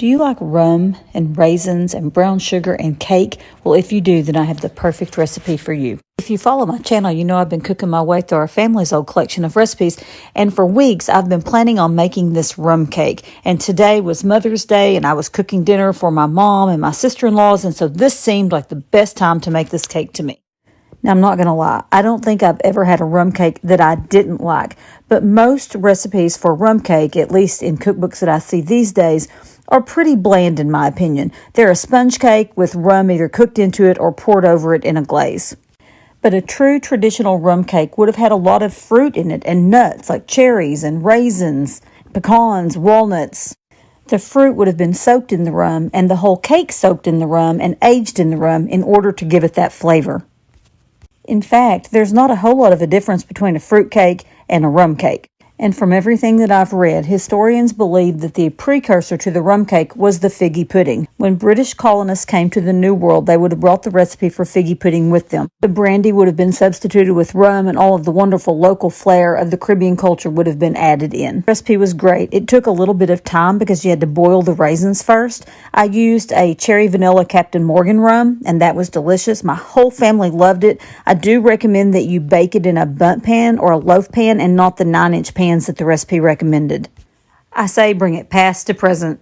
Do you like rum and raisins and brown sugar and cake? Well, if you do, then I have the perfect recipe for you. If you follow my channel, you know I've been cooking my way through our family's old collection of recipes, and for weeks I've been planning on making this rum cake. And today was Mother's Day, and I was cooking dinner for my mom and my sister-in-laws, and so this seemed like the best time to make this cake to me. Now, I'm not going to lie, I don't think I've ever had a rum cake that I didn't like, but most recipes for rum cake, at least in cookbooks that I see these days, are pretty bland in my opinion. They're a sponge cake with rum either cooked into it or poured over it in a glaze. But a true traditional rum cake would have had a lot of fruit in it and nuts like cherries and raisins, pecans, walnuts. The fruit would have been soaked in the rum and the whole cake soaked in the rum and aged in the rum in order to give it that flavor. In fact, there's not a whole lot of a difference between a fruit cake and a rum cake. And from everything that I've read, historians believe that the precursor to the rum cake was the figgy pudding. When British colonists came to the New World, they would have brought the recipe for figgy pudding with them. The brandy would have been substituted with rum, and all of the wonderful local flair of the Caribbean culture would have been added in. The recipe was great. It took a little bit of time because you had to boil the raisins first. I used a cherry vanilla Captain Morgan rum, and that was delicious. My whole family loved it. I do recommend that you bake it in a bundt pan or a loaf pan and not the 9-inch pan that the recipe recommended. I say bring it past to present.